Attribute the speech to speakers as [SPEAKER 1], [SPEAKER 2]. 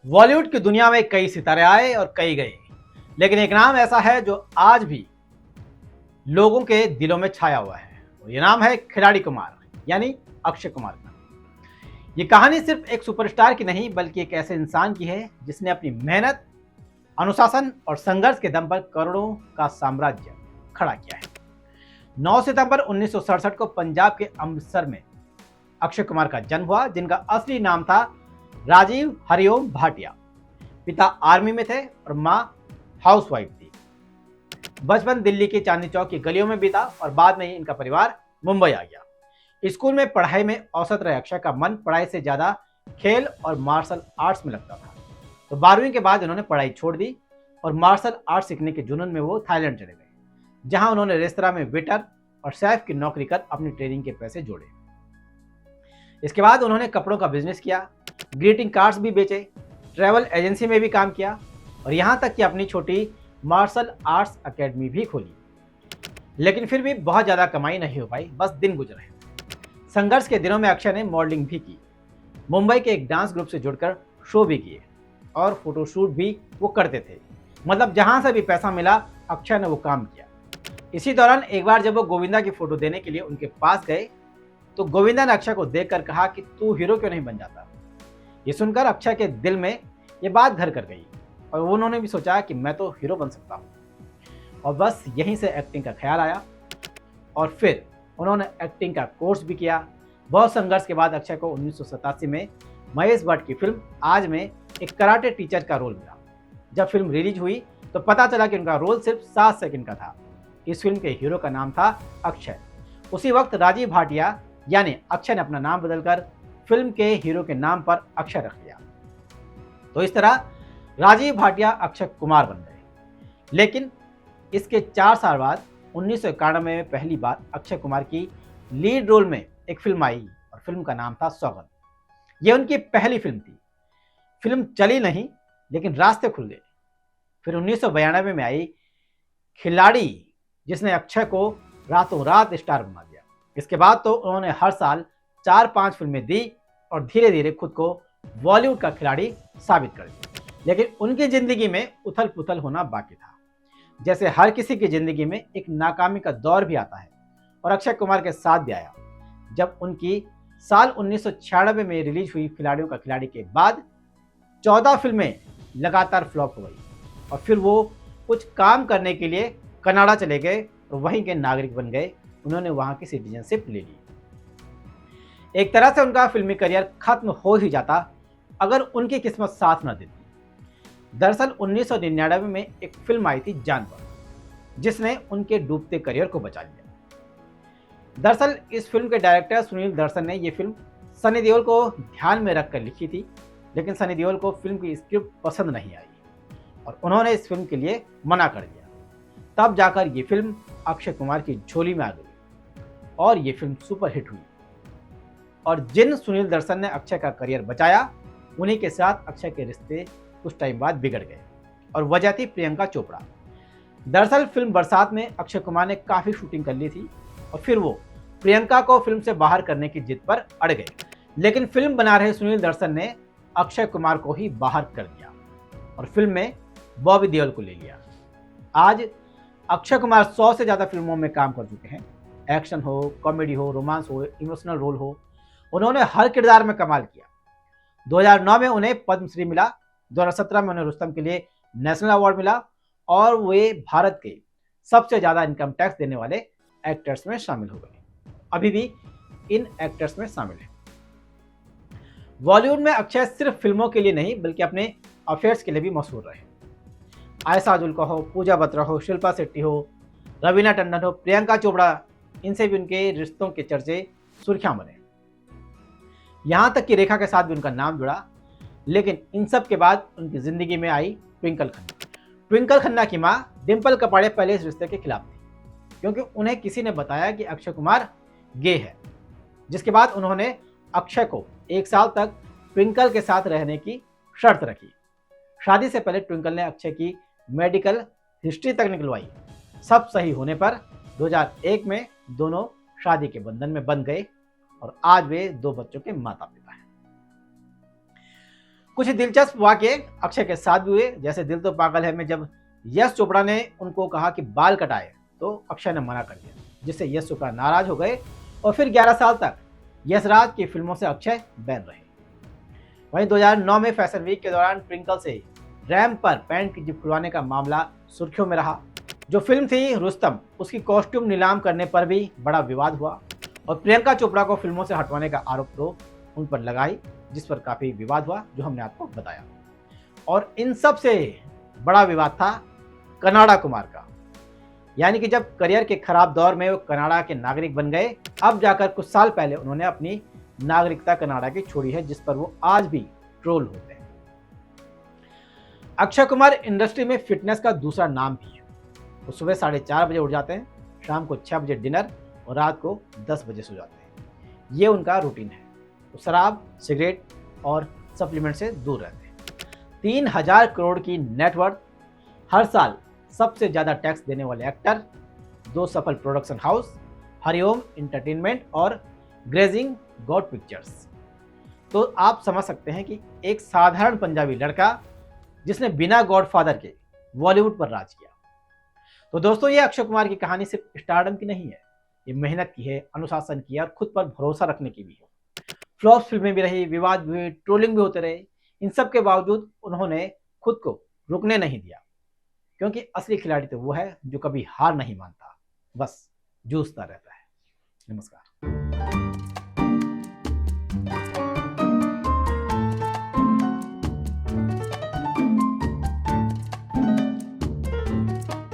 [SPEAKER 1] बॉलीवुड की दुनिया में कई सितारे आए और कई गए, लेकिन एक नाम ऐसा है जो आज भी लोगों के दिलों में छाया हुआ है। और ये नाम है खिलाड़ी कुमार, यानी अक्षय कुमार का। ये कहानी सिर्फ एक सुपरस्टार की नहीं, बल्कि एक ऐसे इंसान की है जिसने अपनी मेहनत, अनुशासन और संघर्ष के दम पर करोड़ों का साम्राज्य खड़ा किया है। 9 सितंबर 1967 को पंजाब के अमृतसर में अक्षय कुमार का जन्म हुआ, जिनका असली नाम था राजीव हरिओम भाटिया। पिता आर्मी में थे और मां हाउसवाइफ थी। बचपन दिल्ली की चांदनी चौक की गलियों में बीता और बाद में ही इनका परिवार मुंबई आ गया। स्कूल में पढ़ाई में औसत रहे अक्षय का मन पढ़ाई से ज्यादा खेल और मार्शल आर्ट्स में लगता था। तो 12वीं के बाद उन्होंने पढ़ाई छोड़ दी और मार्शल आर्ट सीखने के जुनून में वो थाईलैंड चले गए, जहां उन्होंने रेस्तरां में वेटर और शेफ की नौकरी कर अपनी ट्रेनिंग के पैसे जोड़े। इसके बाद उन्होंने कपड़ों का बिजनेस किया, ग्रीटिंग कार्ड्स भी बेचे, ट्रैवल एजेंसी में भी काम किया और यहाँ तक कि अपनी छोटी मार्शल आर्ट्स एकेडमी भी खोली। लेकिन फिर भी बहुत ज़्यादा कमाई नहीं हो पाई, बस दिन गुजरे। संघर्ष के दिनों में अक्षय ने मॉडलिंग भी की, मुंबई के एक डांस ग्रुप से जुड़कर शो भी किए और फोटोशूट भी वो करते थे। मतलब जहाँ से भी पैसा मिला अक्षय ने वो काम किया। इसी दौरान एक बार जब वो गोविंदा की फोटो देने के लिए उनके पास गए तो गोविंदा ने अक्षय को देखकर कहा कि तू हीरो क्यों नहीं बन जाता। ये सुनकर अक्षय के दिल में ये बात घर कर गई और उन्होंने भी सोचा कि मैं तो हीरो बन सकता हूँ। और बस यहीं से एक्टिंग का ख्याल आया और फिर उन्होंने एक्टिंग का कोर्स भी किया। बहुत संघर्ष के बाद अक्षय को 1987 में महेश भट्ट की फिल्म आज में एक कराटे टीचर का रोल मिला। जब फिल्म रिलीज हुई तो पता चला कि उनका रोल सिर्फ 7 सेकंड का था। इस फिल्म के हीरो का नाम था अक्षय। उसी वक्त राजीव भाटिया यानी अक्षय ने अपना नाम बदलकर फिल्म के हीरो के नाम पर अक्षय रख लिया। तो इस तरह राजीव भाटिया अक्षय कुमार बन गए। लेकिन इसके 4 साल बाद 1991 में पहली बार अक्षय कुमार की लीड रोल में एक फिल्म आई और फिल्म का नाम था सौगंध। यह उनकी पहली फिल्म थी। फिल्म चली नहीं, लेकिन रास्ते खुल गए। फिर 1992 में आई खिलाड़ी, जिसने अक्षय को रातों रात स्टार बना दिया। इसके बाद तो उन्होंने हर साल 4-5 फिल्में दी और धीरे धीरे खुद को बॉलीवुड का खिलाड़ी साबित कर दिया। लेकिन उनकी जिंदगी में उथल पुथल होना बाकी था। जैसे हर किसी की जिंदगी में एक नाकामी का दौर भी आता है और अक्षय कुमार के साथ भी आया। जब उनकी साल 1996 में रिलीज हुई खिलाड़ियों का खिलाड़ी के बाद 14 फिल्में लगातार फ्लॉप हो गई और फिर वो कुछ काम करने के लिए कनाडा चले गए और वहीं के नागरिक बन गए। उन्होंने वहां की सिटीजनशिप ले ली। एक तरह से उनका फिल्मी करियर खत्म हो ही जाता अगर उनकी किस्मत साथ न देती। दरअसल 1999 में एक फिल्म आई थी जानवर, जिसने उनके डूबते करियर को बचा लिया। दरअसल इस फिल्म के डायरेक्टर सुनील दर्शन ने यह फिल्म सनी देओल को ध्यान में रखकर लिखी थी, लेकिन सनी देओल को फिल्म की स्क्रिप्ट पसंद नहीं आई और उन्होंने इस फिल्म के लिए मना कर दिया। तब जाकर ये फिल्म अक्षय कुमार की झोली में आ गई और ये फिल्म सुपर हिट हुई। और जिन सुनील दर्शन ने अक्षय का करियर बचाया, उन्हीं के साथ अक्षय के रिश्ते कुछ टाइम बाद बिगड़ गए और वजह थी प्रियंका चोपड़ा। दरअसल फिल्म बरसात में अक्षय कुमार ने काफ़ी शूटिंग कर ली थी और फिर वो प्रियंका को फिल्म से बाहर करने की जिद पर अड़ गए। लेकिन फिल्म बना रहे सुनील दर्शन ने अक्षय कुमार को ही बाहर कर दिया और फिल्म में बॉबी देओल को ले लिया। आज अक्षय कुमार 100 से ज़्यादा फिल्मों में काम कर चुके हैं। एक्शन हो, कॉमेडी हो, रोमांस हो, इमोशनल रोल हो, उन्होंने हर किरदार में कमाल किया। 2009 में उन्हें पद्मश्री मिला, 2017 में उन्हें रुस्तम के लिए नेशनल अवार्ड मिला और वे भारत के सबसे ज़्यादा इनकम टैक्स देने वाले एक्टर्स में शामिल हो गए। अभी भी इन एक्टर्स में शामिल हैं। बॉलीवुड में अक्षय सिर्फ फिल्मों के लिए नहीं, बल्कि अपने अफेयर्स के लिए भी मशहूर रहे। आयशा जुल्का हो, पूजा बत्रा हो, शिल्पा शेट्टी हो, रवीना टंडन हो, प्रियंका चोपड़ा, इनसे भी उनके रिश्तों के चर्चे सुर्खियां बने। यहाँ तक कि रेखा के साथ भी उनका नाम जुड़ा। लेकिन इन सब के बाद उनकी जिंदगी में आई ट्विंकल खन्ना। ट्विंकल खन्ना की मां डिंपल कपाड़े पहले इस रिश्ते के खिलाफ थी, क्योंकि उन्हें किसी ने बताया कि अक्षय कुमार गे है। जिसके बाद उन्होंने अक्षय को 1 साल तक ट्विंकल के साथ रहने की शर्त रखी। शादी से पहले ट्विंकल ने अक्षय की मेडिकल हिस्ट्री तक निकलवाई। सब सही होने पर 2001 में दोनों शादी के बंधन में बंध गए और आज वे 2 बच्चों के माता पिता हैं। कुछ दिलचस्प वाकये अक्षय के साथ भी हुए। जैसे दिल तो पागल है में जब यश चोपड़ा ने उनको कहा कि बाल कटाए तो अक्षय ने मना कर दिया, जिससे यश चोपड़ा नाराज हो गए और फिर 11 साल तक यशराज की फिल्मों से अक्षय बैन रहे। वहीं 2009 में फैशन वीक के दौरान ट्विंकल से रैंप पर पैंट की जिप खुलवाने का मामला सुर्खियों में रहा। जो फिल्म थी रुस्तम, उसकी कॉस्ट्यूम नीलाम करने पर भी बड़ा विवाद हुआ और प्रियंका चोपड़ा को फिल्मों से हटवाने का आरोप तो उन पर लगाई, जिस पर काफी विवाद हुआ, जो हमने आपको बताया। और इन सब से बड़ा विवाद था कनाडा कुमार का, यानी कि जब करियर के खराब दौर में वो कनाडा के नागरिक बन गए, अब जाकर कुछ साल पहले उन्होंने अपनी नागरिकता कनाडा की छोड़ी है, जिस पर वो आज भी ट्रोल होते हैं। अक्षय कुमार इंडस्ट्री में फिटनेस का दूसरा नाम भी है। वो सुबह 4:30 बजे उठ जाते हैं, शाम को 6 बजे डिनर और रात को 10 बजे सो जाते हैं। ये उनका रूटीन है। वो शराब, सिगरेट और सप्लीमेंट से दूर रहते हैं। 3000 करोड़ की नेटवर्थ, हर साल सबसे ज्यादा टैक्स देने वाले एक्टर, 2 सफल प्रोडक्शन हाउस, हरिओम एंटरटेनमेंट और ग्रेजिंग गॉड पिक्चर्स। तो आप समझ सकते हैं कि एक साधारण पंजाबी लड़का जिसने बिना गॉडफादर के बॉलीवुड पर राज किया। तो दोस्तों, ये अक्षय कुमार की कहानी सिर्फ स्टारडम की नहीं है, ये मेहनत की है, अनुशासन की है और खुद पर भरोसा रखने की भी है। फ्लॉप फिल्में भी रही, विवाद भी हुए, ट्रोलिंग भी होते रहे, इन सब के बावजूद उन्होंने खुद को रुकने नहीं दिया, क्योंकि असली खिलाड़ी तो वो है जो कभी हार नहीं मानता, बस जूझता रहता है। नमस्कार।